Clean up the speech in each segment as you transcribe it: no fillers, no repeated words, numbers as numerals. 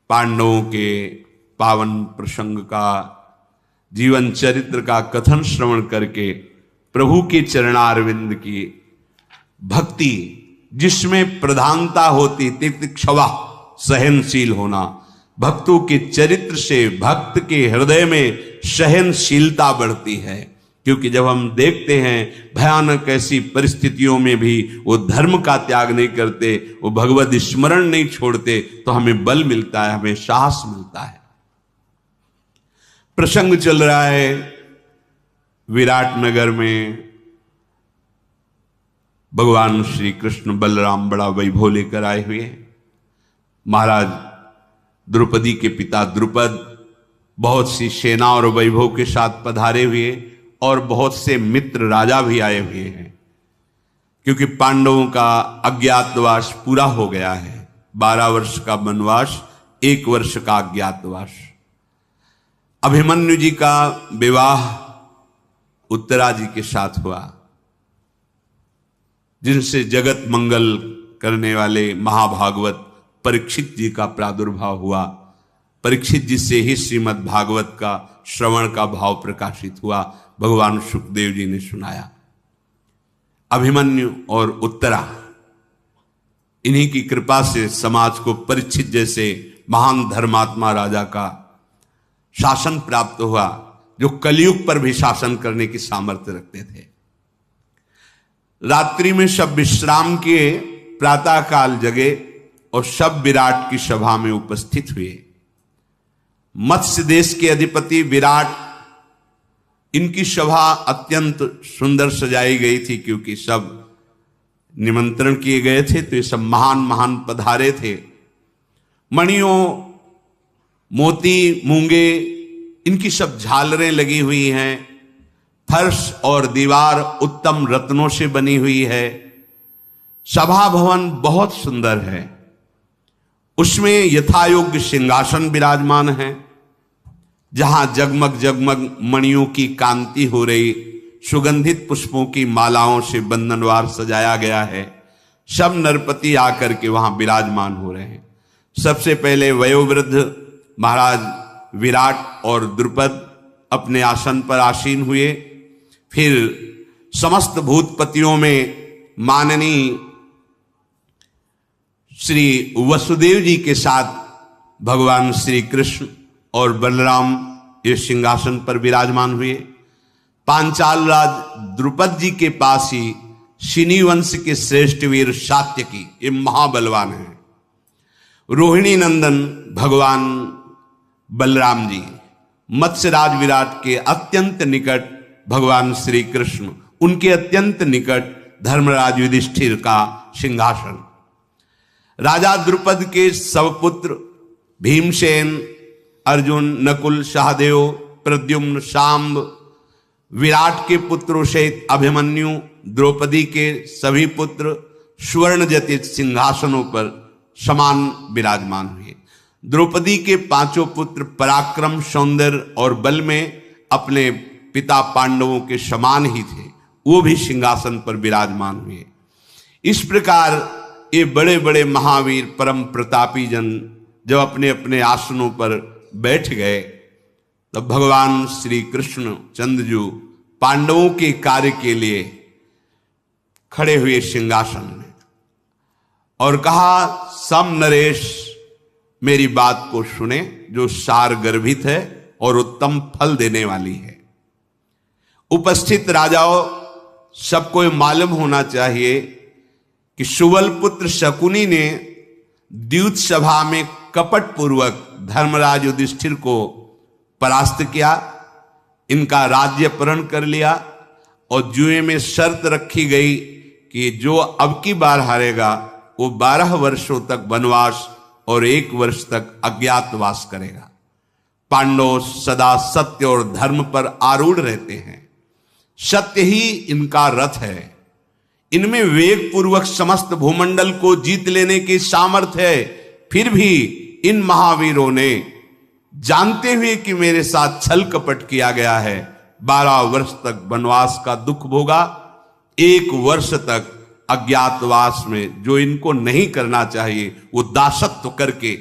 पांडवों के पावन प्रसंग का, जीवन चरित्र का कथन श्रवण करके प्रभु के चरणारविंद की भक्ति, जिसमें प्रधानता होती तितिक्षवा, सहनशील होना, भक्तों के चरित्र से भक्त के हृदय में सहनशीलता बढ़ती है। क्योंकि जब हम देखते हैं भयानक ऐसी परिस्थितियों में भी वो धर्म का त्याग नहीं करते, वो भगवत स्मरण नहीं छोड़ते, तो हमें बल मिलता है, हमें साहस मिलता है। प्रसंग चल रहा है विराट नगर में, भगवान श्री कृष्ण बलराम बड़ा वैभव लेकर आए हुए हैं। महाराज द्रौपदी के पिता द्रुपद बहुत सी सेना और वैभव के साथ पधारे हुए, और बहुत से मित्र राजा भी आए हुए हैं। क्योंकि पांडवों का अज्ञातवास पूरा हो गया है, 12 वर्ष का वनवास, 1 वर्ष का अज्ञातवास। अभिमन्यु जी का विवाह उत्तरा जी के साथ हुआ, जिनसे जगत मंगल करने वाले महाभागवत परीक्षित जी का प्रादुर्भाव हुआ। परीक्षित जी से ही श्रीमद् भागवत का श्रवण का भाव प्रकाशित हुआ, भगवान सुखदेव जी ने सुनाया। अभिमन्यु और उत्तरा, इन्हीं की कृपा से समाज को परीक्षित जैसे महान धर्मात्मा राजा का शासन प्राप्त हुआ, जो कलयुग पर भी शासन करने की सामर्थ्य रखते थे। रात्रि में सब विश्राम किए, प्रातः काल जगे और सब विराट की सभा में उपस्थित हुए। मत्स्य देश के अधिपति विराट, इनकी सभा अत्यंत सुंदर सजाई गई थी, क्योंकि सब निमंत्रण किए गए थे, तो ये सब महान महान पधारे थे। मणियों, मोती, मूंगे, इनकी सब झालरें लगी हुई हैं। फर्श और दीवार उत्तम रत्नों से बनी हुई है। सभा भवन बहुत सुंदर है। उसमें यथायोग्य सिंहासन विराजमान है, जहां जगमग जगमग मणियों की कांति हो रही, सुगंधित पुष्पों की मालाओं से बंधनवार सजाया गया है। सब नरपति आकर के वहां विराजमान हो रहे हैं। सबसे पहले वयोवृद्ध महाराज विराट और द्रुपद अपने आसन पर आसीन हुए। फिर समस्त भूतपतियों में माननीय श्री वसुदेव जी के साथ भगवान श्री कृष्ण और बलराम इस सिंहासन पर विराजमान हुए। पांचाल राज द्रुपद जी के पास ही शिनी वंश के श्रेष्ठ वीर सात्यकी, ये महाबलवान है। रोहिणी नंदन भगवान बलराम जी, मत्स्यराज विराट के अत्यंत निकट भगवान श्री कृष्ण, उनके अत्यंत निकट धर्मराज युधिष्ठिर का सिंहासन। राजा द्रुपद के सब पुत्र भीमसेन, अर्जुन, नकुल, सहदेव, प्रद्युम्न, सांब, विराट के पुत्रों सहित अभिमन्यु, द्रौपदी के सभी पुत्र स्वर्ण जटित सिंहासनों पर समान विराजमान हुए। द्रौपदी के 5 पुत्र पराक्रम, सौंदर्य और बल में अपने पिता पांडवों के समान ही थे, वो भी सिंहासन पर विराजमान हुए। इस प्रकार ये बड़े बड़े महावीर परम प्रतापी जन जब अपने अपने आसनों पर बैठ गए, तब भगवान श्री कृष्ण चंद्रजू पांडवों के कार्य के लिए खड़े हुए सिंहासन में और कहा, सम नरेश मेरी बात को सुने, जो सार गर्भित है और उत्तम फल देने वाली है। उपस्थित राजाओं, सबको मालूम होना चाहिए कि सुबल पुत्र शकुनी ने द्यूत सभा में कपट पूर्वक धर्मराज युधिष्ठिर को परास्त किया, इनका राज्य अपहरण कर लिया और जुए में शर्त रखी गई कि जो अब की बार हारेगा वो 12 वर्षों तक वनवास और 1 वर्ष तक अज्ञातवास करेगा। पांडव सदा सत्य और धर्म पर आरूढ़ रहते हैं। सत्य ही इनका रथ है। इनमें वेग पूर्वक समस्त भूमंडल को जीत लेने की सामर्थ्य है। फिर भी इन महावीरों ने, जानते हुए कि मेरे साथ छल कपट किया गया है, 12 वर्ष तक वनवास का दुख भोगा, 1 वर्ष तक अज्ञातवास में, जो इनको नहीं करना चाहिए वो दासत्व करके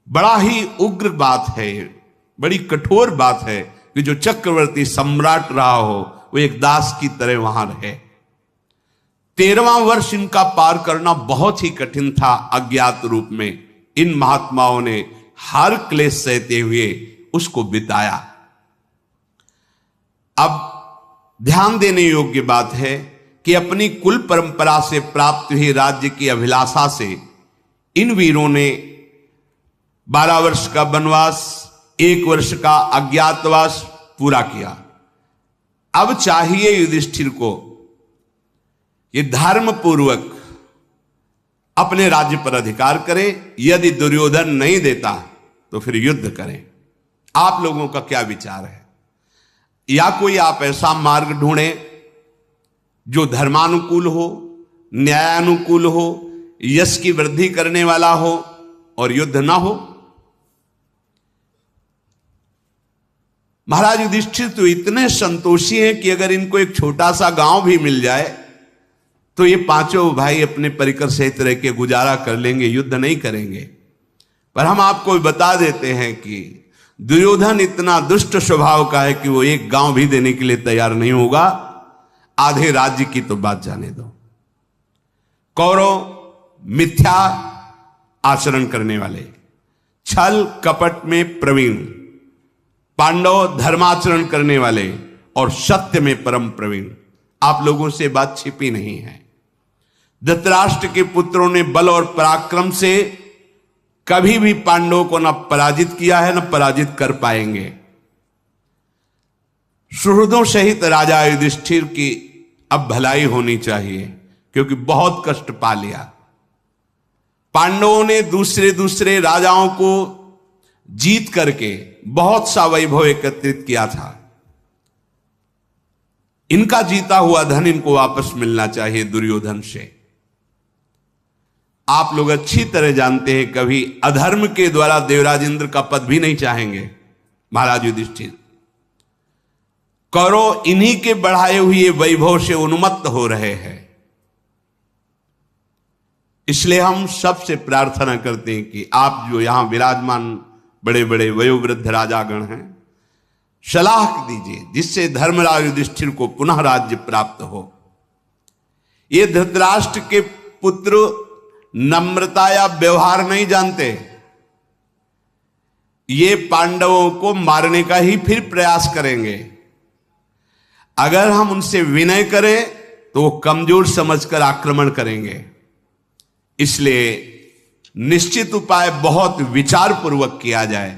बड़ा ही उग्र बात है, बड़ी कठोर बात है कि जो चक्रवर्ती सम्राट रहा हो वो एक दास की तरह वहां रहे। 13वां वर्ष इनका पार करना बहुत ही कठिन था। अज्ञात रूप में इन महात्माओं ने हर क्लेश सहते हुए उसको बिताया। अब ध्यान देने योग्य बात है कि अपनी कुल परंपरा से प्राप्त हुई राज्य की अभिलाषा से इन वीरों ने 12 वर्ष का वनवास, 1 वर्ष का अज्ञातवास पूरा किया। अब चाहिए युधिष्ठिर को ये धर्म पूर्वक अपने राज्य पर अधिकार करे। यदि दुर्योधन नहीं देता तो फिर युद्ध करें। आप लोगों का क्या विचार है? या कोई आप ऐसा मार्ग ढूंढें जो धर्मानुकूल हो, न्यायानुकूल हो, यश की वृद्धि करने वाला हो और युद्ध ना हो। महाराज युधिष्ठिर तो इतने संतोषी हैं कि अगर इनको एक छोटा सा गांव भी मिल जाए तो ये पांचों भाई अपने परिकर सहित रह के गुजारा कर लेंगे, युद्ध नहीं करेंगे। पर हम आपको बता देते हैं कि दुर्योधन इतना दुष्ट स्वभाव का है कि वो एक गांव भी देने के लिए तैयार नहीं होगा। आधे राज्य की तो बात जाने दो। कौरव मिथ्या आचरण करने वाले, छल कपट में प्रवीण, पांडव धर्माचरण करने वाले और सत्य में परम प्रवीण। आप लोगों से बात छिपी नहीं है। धृतराष्ट्र के पुत्रों ने बल और पराक्रम से कभी भी पांडवों को न पराजित किया है, न पराजित कर पाएंगे। सुहृदों सहित राजा युधिष्ठिर की अब भलाई होनी चाहिए, क्योंकि बहुत कष्ट पा लिया। पांडवों ने दूसरे राजाओं को जीत करके बहुत सा वैभव एकत्रित किया था। इनका जीता हुआ धन इनको वापस मिलना चाहिए दुर्योधन से। आप लोग अच्छी तरह जानते हैं कभी अधर्म के द्वारा देवराज इंद्र का पद भी नहीं चाहेंगे महाराज युधिष्ठिर। कौरव इन्हीं के बढ़ाए हुए वैभव से उन्मत्त हो रहे हैं। इसलिए हम सबसे प्रार्थना करते हैं कि आप जो यहां विराजमान बड़े बड़े वयोवृद्ध राजागण हैं, सलाह दीजिए जिससे धर्मराज युधिष्ठिर को पुनः राज्य प्राप्त हो। ये धृतराष्ट्र के पुत्र नम्रता या व्यवहार नहीं जानते। ये पांडवों को मारने का ही फिर प्रयास करेंगे। अगर हम उनसे विनय करें तो वो कमजोर समझकर आक्रमण करेंगे। इसलिए निश्चित उपाय बहुत विचार पूर्वक किया जाए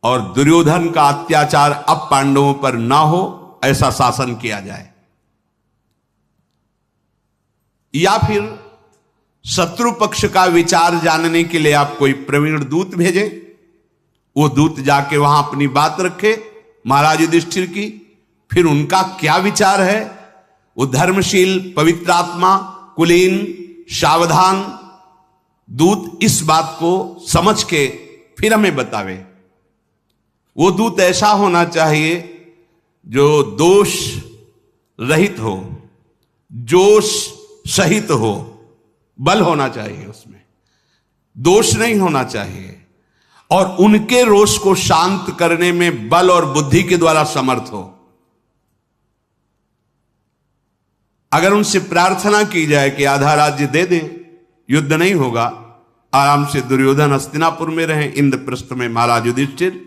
और दुर्योधन का अत्याचार अब पांडवों पर ना हो, ऐसा शासन किया जाए। या फिर शत्रु पक्ष का विचार जानने के लिए आप कोई प्रवीण दूत भेजें। वो दूत जाके वहां अपनी बात रखे महाराज युधिष्ठिर की, फिर उनका क्या विचार है। वो धर्मशील, पवित्रात्मा, कुलीन, सावधान दूत इस बात को समझ के फिर हमें बतावे। वो दूत ऐसा होना चाहिए जो दोष रहित हो, जोश सहित हो, बल होना चाहिए उसमें, दोष नहीं होना चाहिए, और उनके रोष को शांत करने में बल और बुद्धि के द्वारा समर्थ हो। अगर उनसे प्रार्थना की जाए कि आधा राज्य दे दें, युद्ध नहीं होगा, आराम से दुर्योधन हस्तिनापुर में रहें, इंद्रप्रस्थ में महाराज युधिष्ठिर।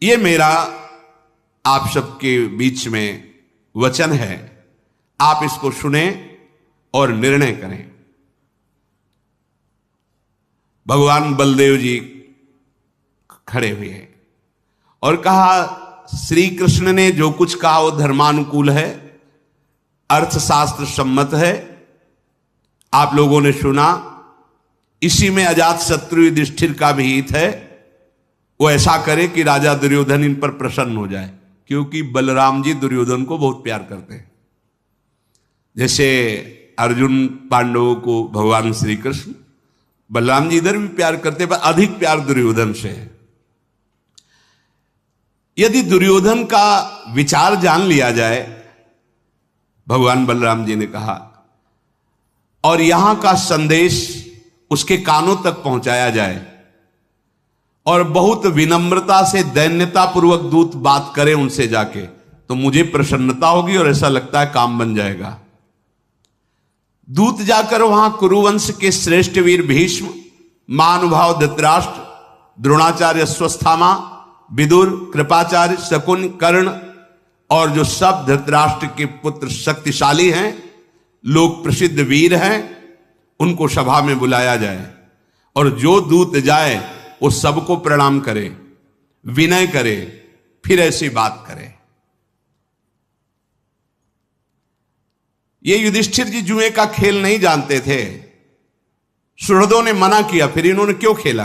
ये मेरा आप सबके बीच में वचन है, आप इसको सुने और निर्णय करें। भगवान बलदेव जी खड़े हुए और कहा, श्री कृष्ण ने जो कुछ कहा वो धर्मानुकूल है, अर्थशास्त्र सम्मत है। आप लोगों ने सुना, इसी में अजात शत्रु युधिष्ठिर का भी हित है। वो ऐसा करे कि राजा दुर्योधन इन पर प्रसन्न हो जाए, क्योंकि बलराम जी दुर्योधन को बहुत प्यार करते हैं। जैसे अर्जुन पांडवों को भगवान श्री कृष्ण, बलराम जी इधर भी प्यार करते, पर अधिक प्यार दुर्योधन से है। यदि दुर्योधन का विचार जान लिया जाए, भगवान बलराम जी ने कहा, और यहां का संदेश उसके कानों तक पहुंचाया जाए और बहुत विनम्रता से दैन्यता पूर्वक दूत बात करे उनसे जाके, तो मुझे प्रसन्नता होगी और ऐसा लगता है काम बन जाएगा। दूत जाकर वहां कुरुवंश के श्रेष्ठ वीर भीष्म, महानुभाव धृतराष्ट्र, द्रोणाचार्य, अश्वत्थामा, विदुर, कृपाचार्य, शकुन, कर्ण और जो सब धृतराष्ट्र के पुत्र शक्तिशाली हैं, लोक प्रसिद्ध वीर हैं, उनको सभा में बुलाया जाए और जो दूत जाए वो सबको प्रणाम करे, विनय करे, फिर ऐसी बात करे। ये युधिष्ठिर जी जुए का खेल नहीं जानते थे। सुहृदों ने मना किया, फिर इन्होंने क्यों खेला?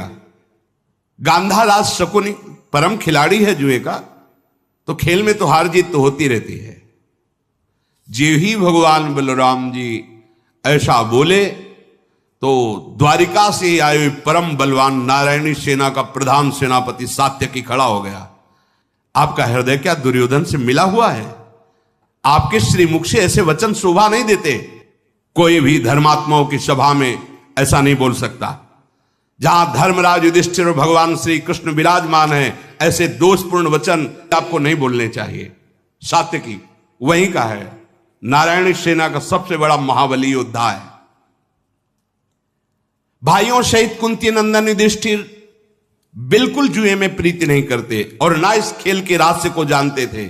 गांधाराज शकुनी परम खिलाड़ी है जुए का, तो खेल में तो हार जीत तो होती रहती है। जे ही भगवान बलराम जी ऐसा बोले तो द्वारिका से आए हुए परम बलवान नारायणी सेना का प्रधान सेनापति सात्यकी खड़ा हो गया। आपका हृदय क्या दुर्योधन से मिला हुआ है? आपके श्रीमुख से ऐसे वचन शोभा नहीं देते। कोई भी धर्मात्माओं की सभा में ऐसा नहीं बोल सकता। जहां धर्मराज युधिष्ठिर और भगवान श्री कृष्ण विराजमान है, ऐसे दोषपूर्ण वचन आपको नहीं बोलने चाहिए। सात्यकी वहीं का है, नारायणी सेना का सबसे बड़ा महाबली योद्धा है। भाइयों सहित कुंती नंदन युधिष्ठिर बिल्कुल जुए में प्रीति नहीं करते और ना इस खेल के रहस्य को जानते थे।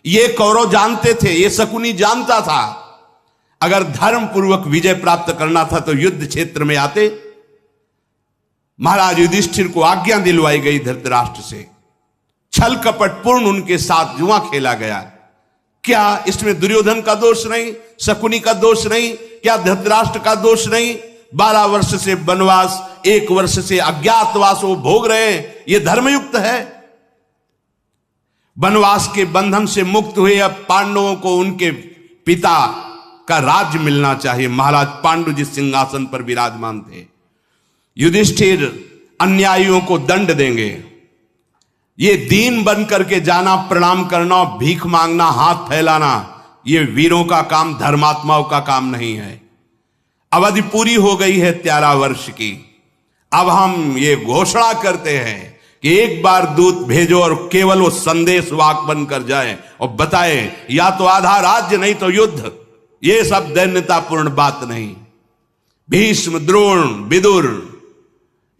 ये कौरव जानते थे, ये शकुनी जानता था। अगर धर्म पूर्वक विजय प्राप्त करना था तो युद्ध क्षेत्र में आते। महाराज युधिष्ठिर को आज्ञा दिलवाई गई धृतराष्ट्र से, छल कपट पूर्ण उनके साथ जुआ खेला गया। क्या इसमें दुर्योधन का दोष नहीं, शकुनी का दोष नहीं, क्या धृतराष्ट्र का दोष नहीं? 12 वर्ष से वनवास, 1 वर्ष से अज्ञातवास वो भोग रहे हैं, ये धर्मयुक्त है? वनवास के बंधन से मुक्त हुए अब पांडवों को उनके पिता का राज्य मिलना चाहिए। महाराज पांडु जिस सिंहासन पर विराजमान थे, युधिष्ठिर अन्यायियों को दंड देंगे। ये दीन बन करके जाना, प्रणाम करना, भीख मांगना, हाथ फैलाना, ये वीरों का काम, धर्मात्माओं का काम नहीं है। अवधि पूरी हो गई है 13 वर्ष की। अब हम ये घोषणा करते हैं कि एक बार दूत भेजो और केवल वो संदेश वाक बनकर जाए और बताए, या तो आधा राज्य नहीं तो युद्ध। ये सब दैन्यतापूर्ण बात नहीं। भीष्म, द्रोण, विदुर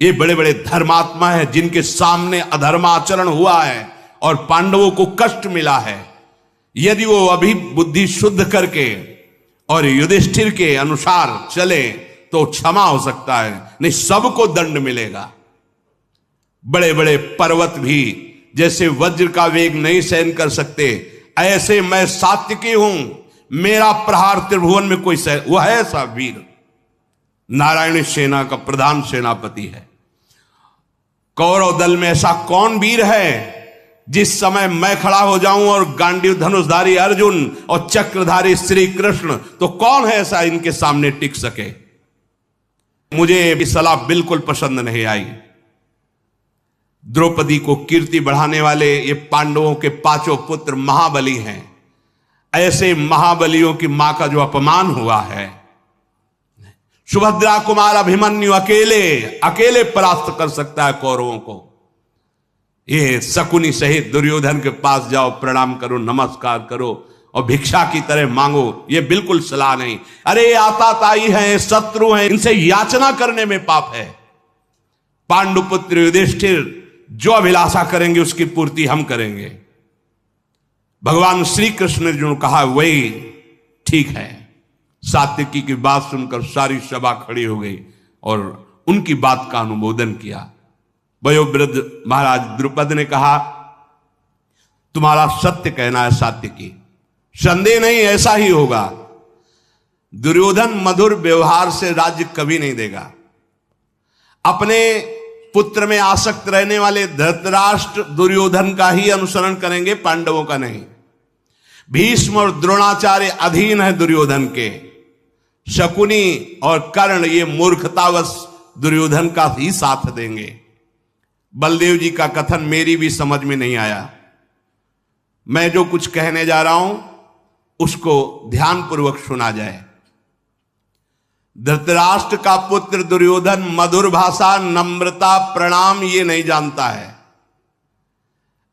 ये बड़े बड़े धर्मात्मा हैं जिनके सामने अधर्माचरण हुआ है और पांडवों को कष्ट मिला है। यदि वो अभी बुद्धि शुद्ध करके और युधिष्ठिर के अनुसार चले तो क्षमा हो सकता है, नहीं सबको दंड मिलेगा। बड़े बड़े पर्वत भी जैसे वज्र का वेग नहीं सहन कर सकते, ऐसे मैं सात्यकी हूं, मेरा प्रहार त्रिभुवन में कोई सहन, वह है ऐसा वीर, नारायणी सेना का प्रधान सेनापति है। कौरव दल में ऐसा कौन वीर है जिस समय मैं खड़ा हो जाऊं और गांडीव धनुषधारी अर्जुन और चक्रधारी श्री कृष्ण, तो कौन है ऐसा इनके सामने टिक सके? मुझे ये सलाह बिल्कुल पसंद नहीं आई। द्रौपदी को कीर्ति बढ़ाने वाले ये पांडवों के 5 पुत्र महाबली हैं। ऐसे महाबलियों की मां का जो अपमान हुआ है, सुभद्रा कुमार अभिमन्यु अकेले परास्त कर सकता है कौरवों को। ये शकुनी सहित दुर्योधन के पास जाओ, प्रणाम करो, नमस्कार करो और भिक्षा की तरह मांगो, ये बिल्कुल सलाह नहीं। अरे आताताई हैं, शत्रु हैं, इनसे याचना करने में पाप है। पांडुपुत्र युधिष्ठिर जो अभिलाषा करेंगे उसकी पूर्ति हम करेंगे। भगवान श्री कृष्ण ने जो कहा वही ठीक है। सात्यकी की बात सुनकर सारी सभा खड़ी हो गई और उनकी बात का अनुमोदन किया। वयोवृद्ध महाराज द्रुपद ने कहा, तुम्हारा सत्य कहना है सात्यकी, संदेह नहीं ऐसा ही होगा। दुर्योधन मधुर व्यवहार से राज्य कभी नहीं देगा। अपने पुत्र में आसक्त रहने वाले धृतराष्ट्र दुर्योधन का ही अनुसरण करेंगे, पांडवों का नहीं। भीष्म और द्रोणाचार्य अधीन है दुर्योधन के। शकुनी और कर्ण ये मूर्खतावश दुर्योधन का ही साथ देंगे। बलदेव जी का कथन मेरी भी समझ में नहीं आया। मैं जो कुछ कहने जा रहा हूं उसको ध्यानपूर्वक सुना जाए। धृतराष्ट्र का पुत्र दुर्योधन मधुर भाषा, नम्रता, प्रणाम ये नहीं जानता है।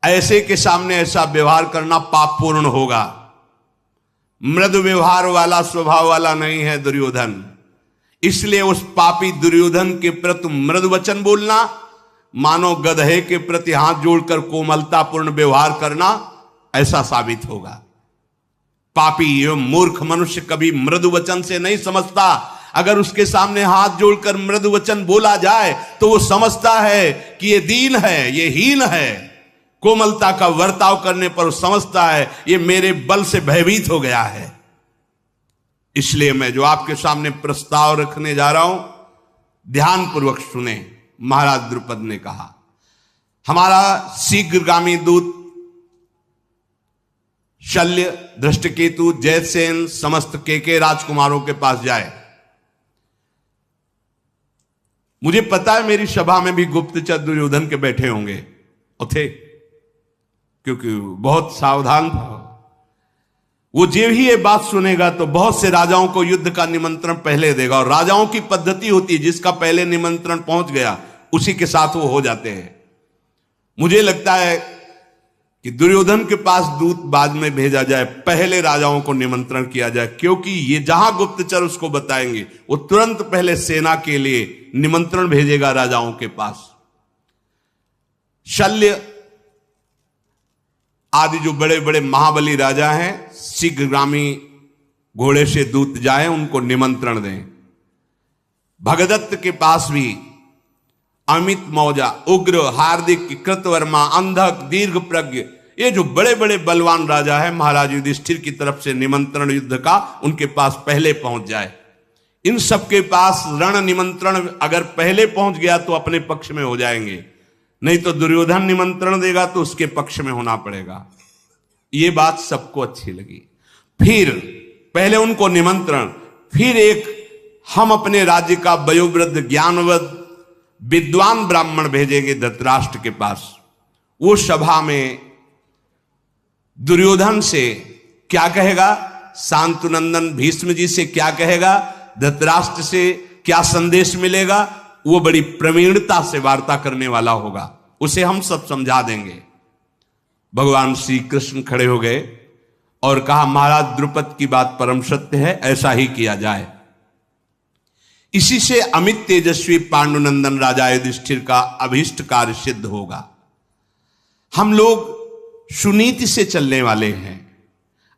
ऐसे के सामने ऐसा व्यवहार करना पापपूर्ण होगा। मृदु व्यवहार वाला, स्वभाव वाला नहीं है दुर्योधन। इसलिए उस पापी दुर्योधन के प्रति मृदु वचन बोलना, मानो गधे के प्रति हाथ जोड़कर कोमलतापूर्ण व्यवहार करना, ऐसा साबित होगा। पापी एवं मूर्ख मनुष्य कभी मृदु वचन से नहीं समझता। अगर उसके सामने हाथ जोड़कर मृदु वचन बोला जाए तो वो समझता है कि ये दीन है, ये हीन है। कोमलता का वर्ताव करने पर समझता है ये मेरे बल से भयभीत हो गया है। इसलिए मैं जो आपके सामने प्रस्ताव रखने जा रहा हूं, ध्यानपूर्वक सुने। महाराज द्रुपद ने कहा, हमारा शीघ्रगामी दूत शल्य, धृष्टकेतु, जयसेन, समस्त के राजकुमारों के पास जाए। मुझे पता है मेरी सभा में भी गुप्तचर दुर्योधन के बैठे होंगे और थे, क्योंकि बहुत सावधान था। वो जब ही ये बात सुनेगा तो बहुत से राजाओं को युद्ध का निमंत्रण पहले देगा, और राजाओं की पद्धति होती है जिसका पहले निमंत्रण पहुंच गया उसी के साथ वो हो जाते हैं। मुझे लगता है कि दुर्योधन के पास दूत बाद में भेजा जाए, पहले राजाओं को निमंत्रण किया जाए, क्योंकि ये जहां गुप्तचर उसको बताएंगे वो तुरंत पहले सेना के लिए निमंत्रण भेजेगा राजाओं के पास। शल्य आदि जो बड़े बड़े महाबली राजा हैं, शीघ्रगामी घोड़े से दूत जाएं, उनको निमंत्रण दें। भगदत्त के पास भी अमित मौजा, उग्र, हार्दिक, कृतवर्मा, अंधक, दीर्घ प्रज्ञ, ये जो बड़े बड़े बलवान राजा हैं, महाराज युधिष्ठिर की तरफ से निमंत्रण युद्ध का उनके पास पहले पहुंच जाए। इन सबके पास रण निमंत्रण अगर पहले पहुंच गया तो अपने पक्ष में हो जाएंगे, नहीं तो दुर्योधन निमंत्रण देगा तो उसके पक्ष में होना पड़ेगा। ये बात सबको अच्छी लगी। फिर पहले उनको निमंत्रण, फिर एक हम अपने राज्य का वयोवृद्ध, ज्ञानवद, विद्वान ब्राह्मण भेजेंगे धृतराष्ट्र के पास। वो सभा में दुर्योधन से क्या कहेगा, शांतुनंदन भीष्म जी से क्या कहेगा, धृतराष्ट्र से क्या संदेश मिलेगा, वो बड़ी प्रवीणता से वार्ता करने वाला होगा। उसे हम सब समझा देंगे। भगवान श्री कृष्ण खड़े हो गए और कहा, महाराज द्रुपद की बात परम सत्य है, ऐसा ही किया जाए। इसी से अमित तेजस्वी पांडुनंदन राजा युधिष्ठिर का अभीष्ट कार्य सिद्ध होगा। हम लोग सुनीति से चलने वाले हैं,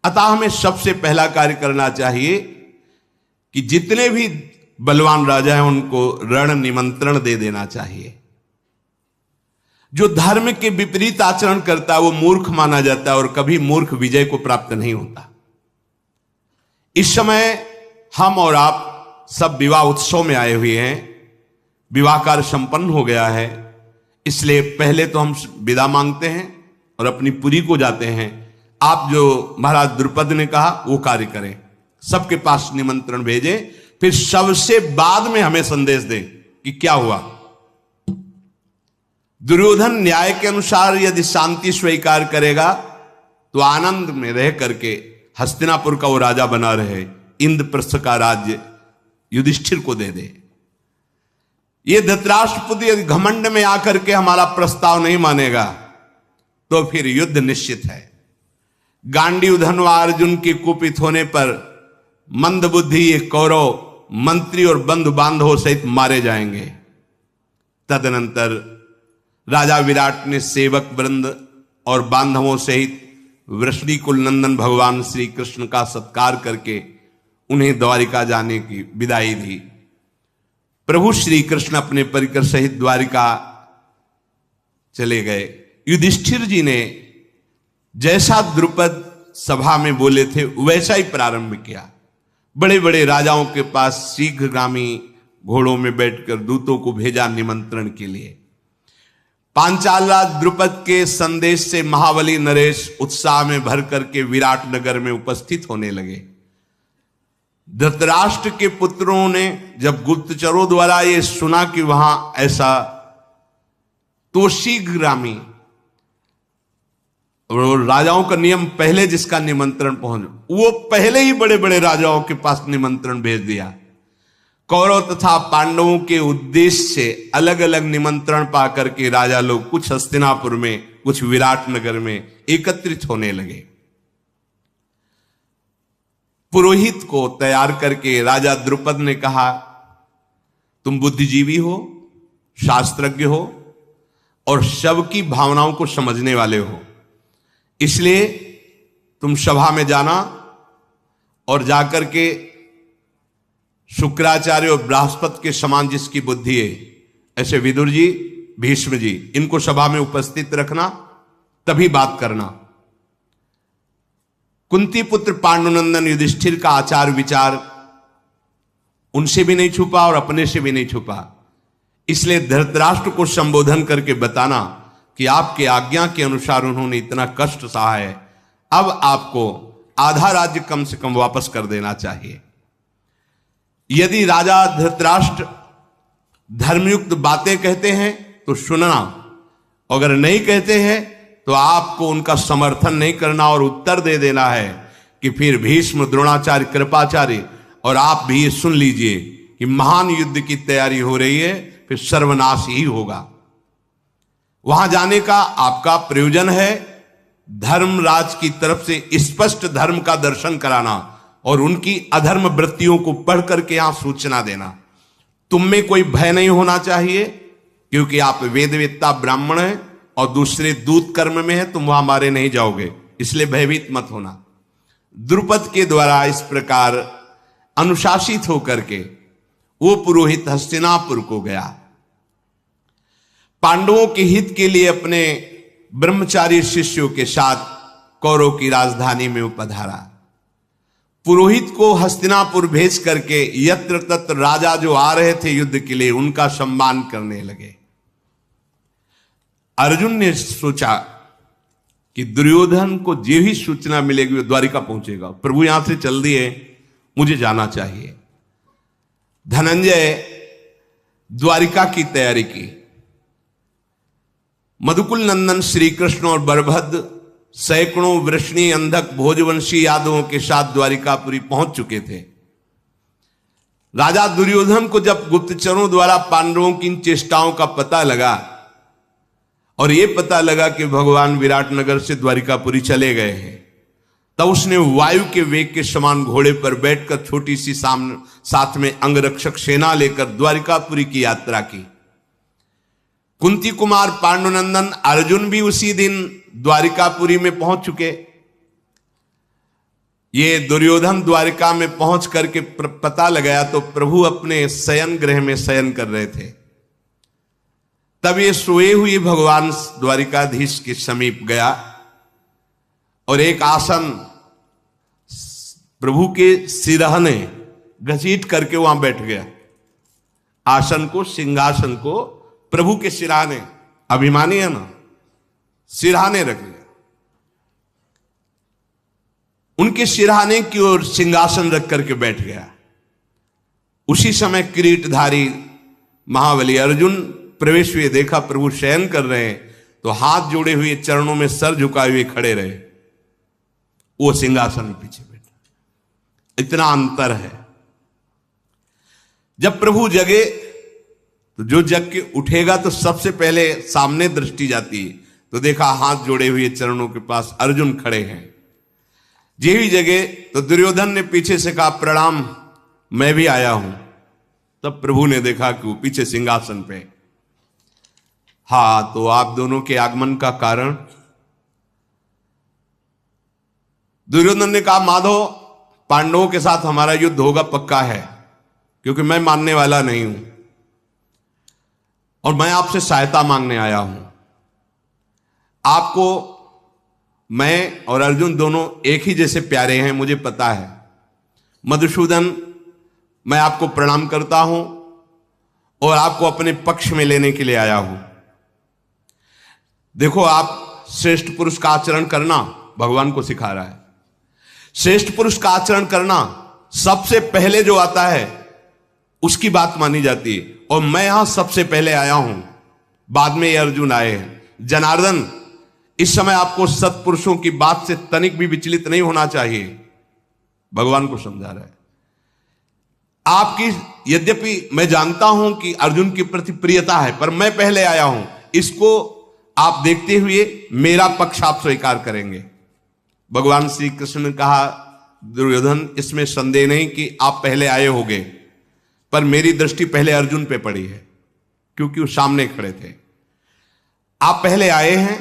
अतः हमें सबसे पहला कार्य करना चाहिए कि जितने भी बलवान राजा हैं उनको रण निमंत्रण दे देना चाहिए। जो धर्म के विपरीत आचरण करता है वो मूर्ख माना जाता है, और कभी मूर्ख विजय को प्राप्त नहीं होता। इस समय हम और आप सब विवाह उत्सव में आए हुए हैं, विवाह कार्य संपन्न हो गया है, इसलिए पहले तो हम विदा मांगते हैं और अपनी पुरी को जाते हैं। आप जो महाराज द्रुपद ने कहा वो कार्य करें, सबके पास निमंत्रण भेजें, फिर सबसे बाद में हमें संदेश दें कि क्या हुआ। दुर्योधन न्याय के अनुसार यदि शांति स्वीकार करेगा तो आनंद में रह करके हस्तिनापुर का वो राजा बना रहे, इंद्रप्रस्थ का राज्य युधिष्ठिर को दे दे। ये धृतराष्ट्रपुत्र यदि घमंड में आकर के हमारा प्रस्ताव नहीं मानेगा तो फिर युद्ध निश्चित है। गांडीव धनवा अर्जुन के कुपित होने पर मंदबुद्धि ये कौरव मंत्री और बंधु बांधवों सहित मारे जाएंगे। तदनंतर राजा विराट ने सेवक वृंद और बांधवों सहित वृष्णि कुल नंदन भगवान श्री कृष्ण का सत्कार करके उन्हें द्वारिका जाने की विदाई दी। प्रभु श्री कृष्ण अपने परिकर सहित द्वारिका चले गए। युधिष्ठिर जी ने जैसा द्रुपद सभा में बोले थे वैसा ही प्रारंभ किया। बड़े बड़े राजाओं के पास शीघ्रगामी घोड़ों में बैठकर दूतों को भेजा निमंत्रण के लिए। पांचाल राज द्रुपद के संदेश से महाबली नरेश उत्साह में भर करके विराट नगर में उपस्थित होने लगे। धृतराष्ट्र के पुत्रों ने जब गुप्तचरों द्वारा ये सुना कि वहां ऐसा, तो शीघ्रगामी, राजाओं का नियम पहले जिसका निमंत्रण पहुंच, वो पहले ही बड़े बड़े राजाओं के पास निमंत्रण भेज दिया। कौरव तथा पांडवों के उद्देश्य से अलग अलग निमंत्रण पाकर के राजा लोग कुछ हस्तिनापुर में, कुछ विराटनगर में एकत्रित होने लगे। पुरोहित को तैयार करके राजा द्रुपद ने कहा, तुम बुद्धिजीवी हो, शास्त्रज्ञ हो और सबकी भावनाओं को समझने वाले हो, इसलिए तुम सभा में जाना और जाकर के शुक्राचार्य और बृहस्पति के समान जिसकी बुद्धि है, ऐसे विदुर जी, भीष्म जी, इनको सभा में उपस्थित रखना, तभी बात करना। कुंती पुत्र पांडुनंदन युधिष्ठिर का आचार विचार उनसे भी नहीं छुपा और अपने से भी नहीं छुपा, इसलिए धृतराष्ट्र को संबोधन करके बताना कि आपके आज्ञा के अनुसार उन्होंने इतना कष्ट सहा है, अब आपको आधा राज्य कम से कम वापस कर देना चाहिए। यदि राजा धृतराष्ट्र धर्मयुक्त बातें कहते हैं तो सुनना, अगर नहीं कहते हैं तो आपको उनका समर्थन नहीं करना और उत्तर दे देना है कि फिर भीष्म, द्रोणाचार्य, कृपाचार्य और आप भी ये सुन लीजिए कि महान युद्ध की तैयारी हो रही है, फिर सर्वनाश ही होगा। वहां जाने का आपका प्रयोजन है धर्मराज की तरफ से स्पष्ट धर्म का दर्शन कराना और उनकी अधर्म वृत्तियों को पढ़ करके यहां सूचना देना। तुम में कोई भय नहीं होना चाहिए, क्योंकि आप वेदवेत्ता ब्राह्मण हैं और दूसरे दूत कर्म में है, तुम वहां मारे नहीं जाओगे, इसलिए भयभीत मत होना। द्रुपद के द्वारा इस प्रकार अनुशासित होकर के वो पुरोहित हस्तिनापुर को गया। पांडवों के हित के लिए अपने ब्रह्मचारी शिष्यों के साथ कौरव की राजधानी में उपधारा। पुरोहित को हस्तिनापुर भेज करके यत्र तत्र राजा जो आ रहे थे युद्ध के लिए उनका सम्मान करने लगे। अर्जुन ने सोचा कि दुर्योधन को जो ही सूचना मिलेगी वो द्वारिका पहुंचेगा, प्रभु यहां से चल दिए, मुझे जाना चाहिए। धनंजय द्वारिका की तैयारी की। मधुकुल नंदन श्री कृष्ण और बलभद्र सैकड़ों वृष्णि, अंधक, भोजवंशी यादवों के साथ द्वारिकापुरी पहुंच चुके थे। राजा दुर्योधन को जब गुप्तचरों द्वारा पांडवों की इन चेष्टाओं का पता लगा और यह पता लगा कि भगवान विराटनगर से द्वारिकापुरी चले गए हैं, तब उसने वायु के वेग के समान घोड़े पर बैठकर छोटी सी साथ में अंगरक्षक सेना लेकर द्वारिकापुरी की यात्रा की। कुंती कुमार पांडुनंदन अर्जुन भी उसी दिन द्वारिकापुरी में पहुंच चुके। ये दुर्योधन द्वारिका में पहुंच करके पता लगाया तो प्रभु अपने शयन गृह में शयन कर रहे थे। तब ये सोए हुए भगवान द्वारिकाधीश के समीप गया और एक आसन प्रभु के सिरहने घसीट करके वहां बैठ गया। आसन को, सिंहासन को प्रभु के सिरहाने, अभिमानी है ना, सिरहाने रख लिया। उनके सिरहाने की ओर सिंहासन रख करके बैठ गया। उसी समय किरीटधारी महाबली अर्जुन प्रवेश हुए, देखा प्रभु शयन कर रहे हैं तो हाथ जोड़े हुए चरणों में सर झुकाए हुए खड़े रहे। वो सिंहासन में पीछे बैठा। इतना अंतर है। जब प्रभु जगे तो जो जग के उठेगा तो सबसे पहले सामने दृष्टि जाती है, तो देखा हाथ जोड़े हुए चरणों के पास अर्जुन खड़े हैं। जे ही जगे तो दुर्योधन ने पीछे से कहा, प्रणाम, मैं भी आया हूं। तब प्रभु ने देखा कि वो पीछे सिंहासन पे। हाँ, तो आप दोनों के आगमन का कारण? दुर्योधन ने कहा, माधव, पांडवों के साथ हमारा युद्ध होगा, पक्का है, क्योंकि मैं मानने वाला नहीं हूं और मैं आपसे सहायता मांगने आया हूं। आपको मैं और अर्जुन दोनों एक ही जैसे प्यारे हैं, मुझे पता है। मधुसूदन, मैं आपको प्रणाम करता हूं और आपको अपने पक्ष में लेने के लिए आया हूं। देखो, आप श्रेष्ठ पुरुष का आचरण करना भगवान को सिखा रहा है। श्रेष्ठ पुरुष का आचरण करना, सबसे पहले जो आता है उसकी बात मानी जाती है, और मैं यहां सबसे पहले आया हूं, बाद में ये अर्जुन आए हैं। जनार्दन, इस समय आपको सत्पुरुषों की बात से तनिक भी विचलित नहीं होना चाहिए, भगवान को समझा रहा है। आपकी, यद्यपि मैं जानता हूं कि अर्जुन के प्रति प्रियता है, पर मैं पहले आया हूं, इसको आप देखते हुए मेरा पक्ष आप स्वीकार करेंगे। भगवान श्री कृष्ण ने कहा, दुर्योधन इसमें संदेह नहीं कि आप पहले आए होंगे, पर मेरी दृष्टि पहले अर्जुन पे पड़ी है, क्योंकि वो सामने खड़े थे। आप पहले आए हैं,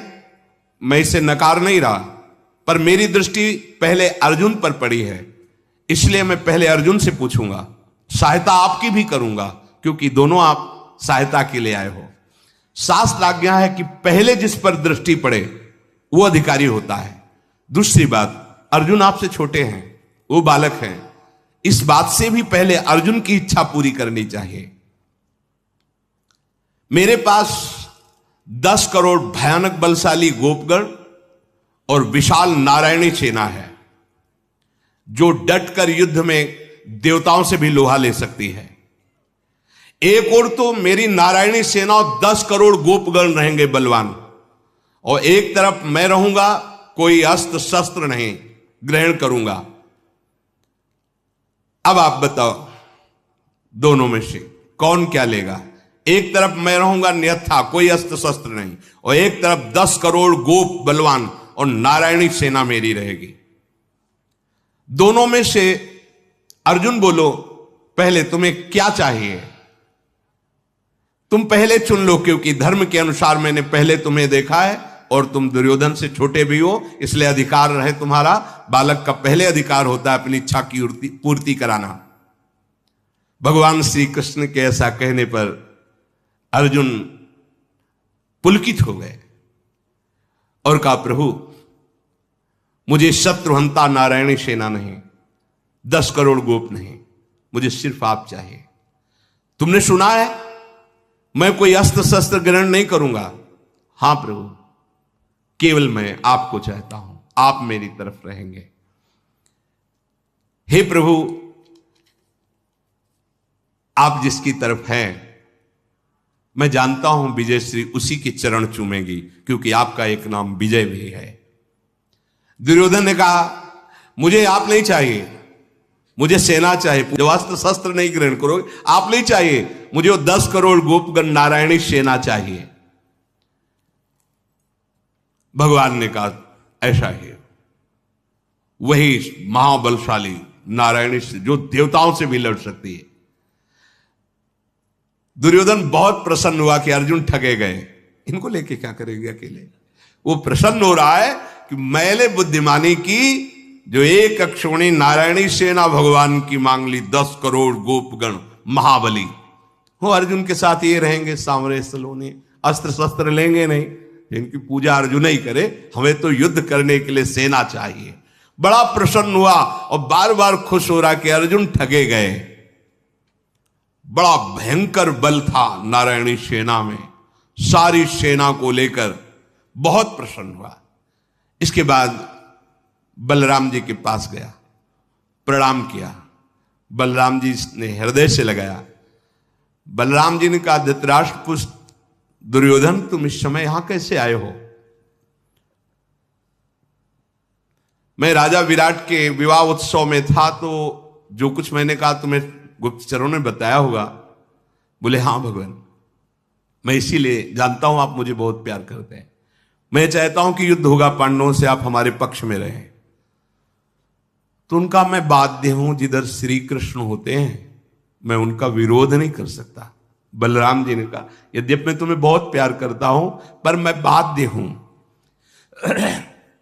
मैं इसे नकार नहीं रहा, पर मेरी दृष्टि पहले अर्जुन पर पड़ी है, इसलिए मैं पहले अर्जुन से पूछूंगा, सहायता आपकी भी करूंगा, क्योंकि दोनों आप सहायता के लिए आए हो। शास्त्र आज्ञा है कि पहले जिस पर दृष्टि पड़े वो अधिकारी होता है। दूसरी बात, अर्जुन आपसे छोटे हैं, वो बालक हैं, इस बात से भी पहले अर्जुन की इच्छा पूरी करनी चाहिए। मेरे पास 10 करोड़ भयानक बलशाली गोपगण और विशाल नारायणी सेना है, जो डटकर युद्ध में देवताओं से भी लोहा ले सकती है। एक और तो मेरी नारायणी सेना और 10 करोड़ गोपगण रहेंगे बलवान, और एक तरफ मैं रहूंगा, कोई अस्त्र शस्त्र नहीं ग्रहण करूंगा। अब आप बताओ, दोनों में से कौन क्या लेगा? एक तरफ मैं रहूंगा निहत्था, कोई अस्त्र शस्त्र नहीं, और एक तरफ 10 करोड़ गोप बलवान और नारायणी सेना मेरी रहेगी। दोनों में से अर्जुन बोलो, पहले तुम्हें क्या चाहिए? तुम पहले चुन लो, क्योंकि धर्म के अनुसार मैंने पहले तुम्हें देखा है, और तुम दुर्योधन से छोटे भी हो, इसलिए अधिकार रहे तुम्हारा। बालक का पहले अधिकार होता है अपनी इच्छा की पूर्ति कराना। भगवान श्री कृष्ण के ऐसा कहने पर अर्जुन पुलकित हो गए और कहा, प्रभु मुझे शत्रुहंता नारायणी सेना नहीं, 10 करोड़ गोप नहीं, मुझे सिर्फ आप चाहिए। तुमने सुना है मैं कोई अस्त्र शस्त्र ग्रहण नहीं करूंगा। हां प्रभु, केवल मैं आपको चाहता हूं, आप मेरी तरफ रहेंगे। हे प्रभु, आप जिसकी तरफ हैं, मैं जानता हूं विजय श्री उसी के चरण चूमेगी, क्योंकि आपका एक नाम विजय भी है। दुर्योधन ने कहा, मुझे आप नहीं चाहिए, मुझे सेना चाहिए, जो अस्त्र शस्त्र नहीं ग्रहण करोगे आप नहीं चाहिए, मुझे वो 10 करोड़ गोपगण नारायणी सेना चाहिए। भगवान ने कहा, ऐसा ही वही महाबलशाली नारायणी से जो देवताओं से भी लड़ सकती है। दुर्योधन बहुत प्रसन्न हुआ कि अर्जुन ठगे गए, इनको लेके क्या करेंगे अकेले। वो प्रसन्न हो रहा है कि मैंने बुद्धिमानी की, जो एक अक्षोणी नारायणी सेना भगवान की मांग ली, 10 करोड़ गोपगण महाबली, वो अर्जुन के साथ ये रहेंगे सांवरे सलोने, अस्त्र शस्त्र लेंगे नहीं, इनकी पूजा अर्जुन ही करे, हमें तो युद्ध करने के लिए सेना चाहिए। बड़ा प्रसन्न हुआ और बार बार खुश हो रहा कि अर्जुन ठगे गए। बड़ा भयंकर बल था नारायणी सेना में, सारी सेना को लेकर बहुत प्रसन्न हुआ। इसके बाद बलराम जी के पास गया, प्रणाम किया। बलराम जी ने हृदय से लगाया। बलराम जी ने कहा, धृतराष्ट्र पुत्र दुर्योधन, तुम इस समय यहां कैसे आए हो? मैं राजा विराट के विवाह उत्सव में था, तो जो कुछ मैंने कहा तुम्हें गुप्तचरों ने बताया होगा। बोले, हां भगवान, मैं इसीलिए जानता हूं आप मुझे बहुत प्यार करते हैं। मैं चाहता हूं कि युद्ध होगा पांडवों से, आप हमारे पक्ष में रहें। तो उनका मैं बाध्य हूं, जिधर श्री कृष्ण होते हैं मैं उनका विरोध नहीं कर सकता। बलराम जी ने कहा, यद्यपि मैं तुम्हें बहुत प्यार करता हूं, पर मैं बाध्य हूं,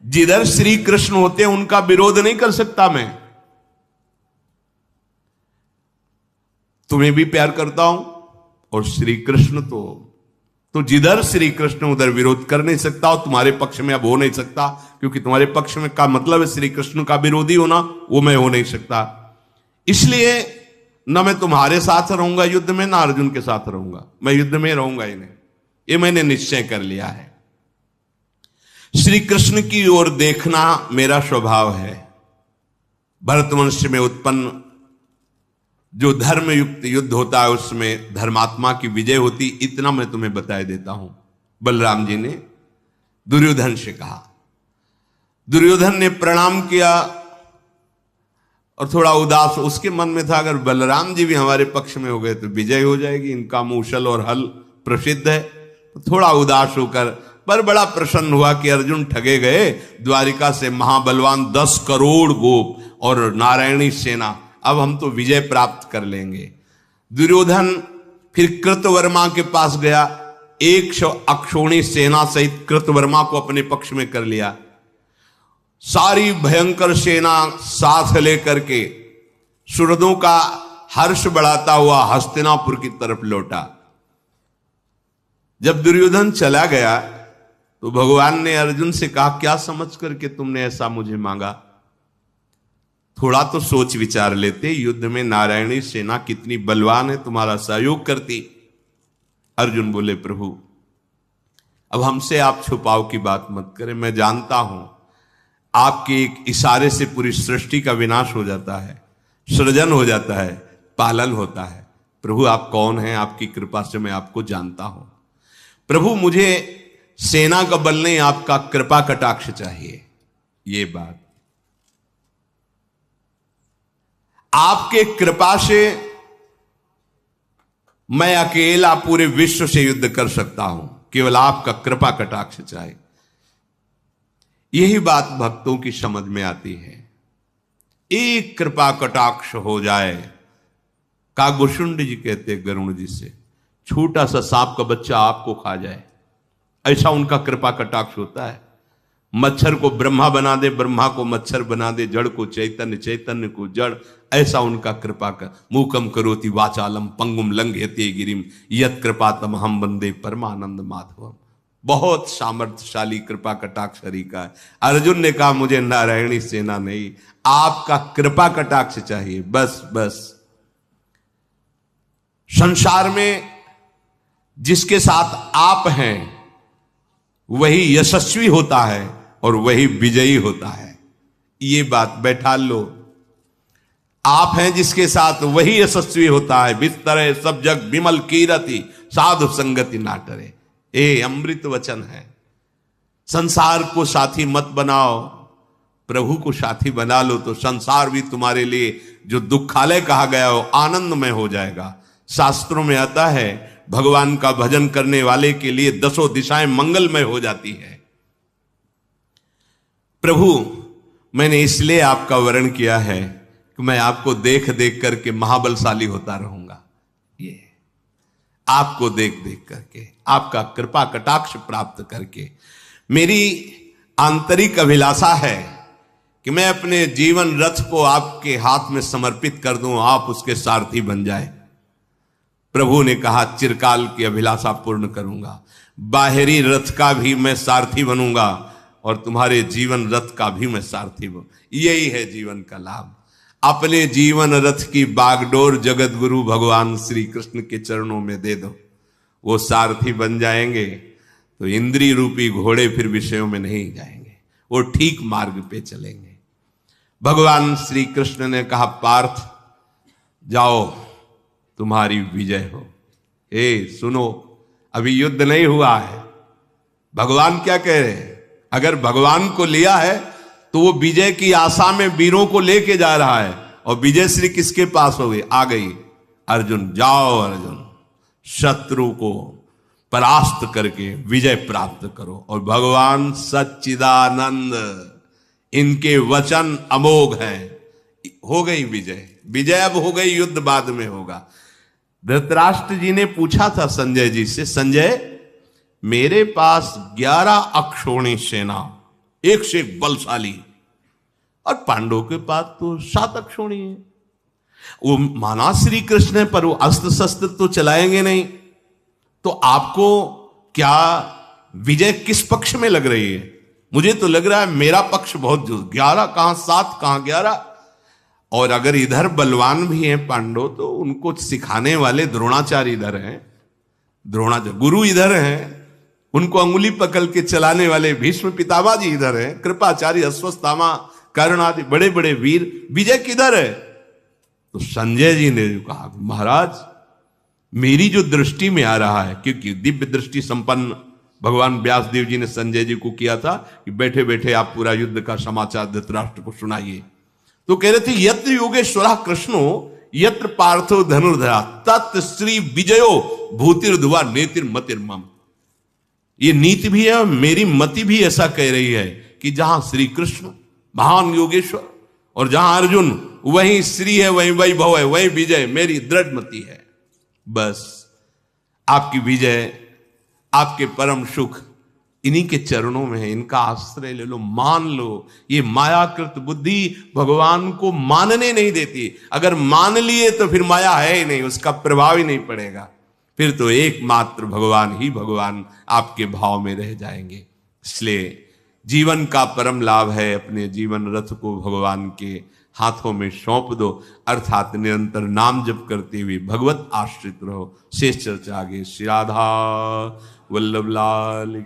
जिधर श्री कृष्ण होते हैं उनका विरोध नहीं कर सकता। मैं तुम्हें भी प्यार करता हूं, और श्री कृष्ण तो जिधर श्री कृष्ण उधर विरोध कर नहीं सकता, और तुम्हारे पक्ष में अब हो नहीं सकता, क्योंकि तुम्हारे पक्ष में का मतलब है श्री कृष्ण का विरोधी होना, वो मैं हो नहीं सकता। इसलिए न मैं तुम्हारे साथ रहूंगा युद्ध में, ना अर्जुन के साथ रहूंगा, मैं युद्ध में रहूंगा ही नहीं, ये मैंने निश्चय कर लिया है। श्री कृष्ण की ओर देखना मेरा स्वभाव है। भरतवंश में उत्पन्न जो धर्म युक्त युद्ध होता है उसमें धर्मात्मा की विजय होती, इतना मैं तुम्हें बताए देता हूं। बलराम जी ने दुर्योधन से कहा। दुर्योधन ने प्रणाम किया और थोड़ा उदास उसके मन में था, अगर बलराम जी भी हमारे पक्ष में हो गए तो विजय हो जाएगी, इनका मूसल और हल प्रसिद्ध है। तो थोड़ा उदास होकर पर बड़ा प्रसन्न हुआ कि अर्जुन ठगे गए, द्वारिका से महाबलवान 10 करोड़ गोप और नारायणी सेना, अब हम तो विजय प्राप्त कर लेंगे। दुर्योधन फिर कृतवर्मा के पास गया, 100 अक्षोणी सेना सहित कृतवर्मा को अपने पक्ष में कर लिया। सारी भयंकर सेना साथ लेकर के सुरदों का हर्ष बढ़ाता हुआ हस्तिनापुर की तरफ लौटा। जब दुर्योधन चला गया तो भगवान ने अर्जुन से कहा, क्या समझ करके तुमने ऐसा मुझे मांगा? थोड़ा तो सोच विचार लेते, युद्ध में नारायणी सेना कितनी बलवान है, तुम्हारा सहयोग करती। अर्जुन बोले, प्रभु अब हमसे आप छुपाव की बात मत करें, मैं जानता हूं आपके एक इशारे से पूरी सृष्टि का विनाश हो जाता है, सृजन हो जाता है, पालन होता है। प्रभु आप कौन हैं? आपकी कृपा से मैं आपको जानता हूं। प्रभु मुझे सेना का बल नहीं, आपका कृपा कटाक्ष चाहिए। ये बात आपके कृपा से मैं अकेला पूरे विश्व से युद्ध कर सकता हूं, केवल आपका कृपा कटाक्ष चाहिए। यही बात भक्तों की समझ में आती है। एक कृपा कटाक्ष हो जाए, कागभूषुंड जी कहते गरुण जी से, छोटा सा सांप का बच्चा आपको खा जाए, ऐसा उनका कृपा कटाक्ष होता है। मच्छर को ब्रह्मा बना दे, ब्रह्मा को मच्छर बना दे, जड़ को चैतन्य, चैतन्य को जड़, ऐसा उनका कृपा कर। मूकम करोति वाचालम पंगुम लंघयते गिरिम यत् कृपा तमहम वंदे परमानंद माधवम। बहुत सामर्थ्यशाली कृपा कटाक्ष हरि का है। अर्जुन ने कहा, मुझे नारायणी सेना नहीं, आपका कृपा कटाक्ष चाहिए, बस बस। संसार में जिसके साथ आप हैं वही यशस्वी होता है और वही विजयी होता है। ये बात बैठा लो। आप हैं जिसके साथ वही यशस्वी होता है। बिस्तरे सब जग विमल कीरति साधु संगति ना टरे। ये अमृत वचन है। संसार को साथी मत बनाओ, प्रभु को साथी बना लो तो संसार भी तुम्हारे लिए जो दुखालय कहा गया हो आनंदमय हो जाएगा। शास्त्रों में आता है भगवान का भजन करने वाले के लिए 10 दिशाएं मंगलमय हो जाती है। प्रभु मैंने इसलिए आपका वर्ण किया है कि मैं आपको देख देख करके महाबलशाली होता रहूंगा। ये आपको देख देख करके, आपका कृपा कटाक्ष प्राप्त करके मेरी आंतरिक अभिलाषा है कि मैं अपने जीवन रथ को आपके हाथ में समर्पित कर दूं, आप उसके सारथी बन जाए। प्रभु ने कहा, चिरकाल की अभिलाषा पूर्ण करूंगा, बाहरी रथ का भी मैं सारथी बनूंगा और तुम्हारे जीवन रथ का भी मैं सारथी बनूं। यही है जीवन का लाभ। अपने जीवन रथ की बागडोर जगत गुरु भगवान श्री कृष्ण के चरणों में दे दो, वो सारथी बन जाएंगे तो इंद्रिय रूपी घोड़े फिर विषयों में नहीं जाएंगे, वो ठीक मार्ग पे चलेंगे। भगवान श्री कृष्ण ने कहा, पार्थ जाओ तुम्हारी विजय हो। सुनो, अभी युद्ध नहीं हुआ है। भगवान क्या कह रहे हैं? अगर भगवान को लिया है तो वो विजय की आशा में वीरों को लेके जा रहा है, और विजय श्री किसके पास हो गई? आ गई। अर्जुन जाओ, अर्जुन शत्रु को परास्त करके विजय प्राप्त करो। और भगवान सच्चिदानंद, इनके वचन अमोघ हैं। हो गई विजय, विजय अब हो गई, युद्ध बाद में होगा। धृतराष्ट्र जी ने पूछा था संजय जी से, संजय मेरे पास 11 अक्षोणी सेना, एक से एक बलशाली, और पांडवों के पास तो 7 अक्षोणी है। वो माना श्री कृष्ण है पर वो अस्त्र शस्त्र तो चलाएंगे नहीं, तो आपको क्या विजय किस पक्ष में लग रही है? मुझे तो लग रहा है मेरा पक्ष बहुत जो 11 कहां 7 कहां 11। और अगर इधर बलवान भी हैं पांडव तो उनको सिखाने वाले द्रोणाचार्य इधर हैं, द्रोणाचार्य गुरु इधर हैं, उनको अंगुली पकड़ के चलाने वाले भीष्म पितामह जी इधर हैं, कृपाचार्य अश्वत्थामा कर्ण आदि बड़े बड़े वीर, विजय किधर है? तो संजय जी ने कहा, महाराज मेरी जो दृष्टि में आ रहा है, क्योंकि दिव्य दृष्टि संपन्न भगवान व्यास देव जी ने संजय जी को किया था कि बैठे बैठे आप पूरा युद्ध का समाचार धृतराष्ट्र को सुनाइए। तो कह रहे थे यत्र योगेश्वरा कृष्णो यत्र पार्थो धनुर्धरा तत् श्री विजयो भूतिर्धुआ नेतिर मतिर्मम। ये नीति भी है और मेरी मति भी ऐसा कह रही है कि जहां श्री कृष्ण महान योगेश्वर और जहां अर्जुन वहीं श्री है, वहीं वैभव है, वहीं विजय मेरी दृढ़ मति है। बस आपकी विजय, आपके परम सुख इन्हीं के चरणों में है, इनका आश्रय ले लो, मान लो। ये मायाकृत बुद्धि भगवान को मानने नहीं देती। अगर मान लिए तो फिर माया है ही नहीं, उसका प्रभाव ही नहीं पड़ेगा। फिर तो एकमात्र भगवान ही भगवान आपके भाव में रह जाएंगे। इसलिए जीवन का परम लाभ है अपने जीवन रथ को भगवान के हाथों में सौंप दो, अर्थात निरंतर नाम जप करते हुए भगवत आश्रित रहो। शेष चर्चा आगे। श्री राधा वल्लभ लाल।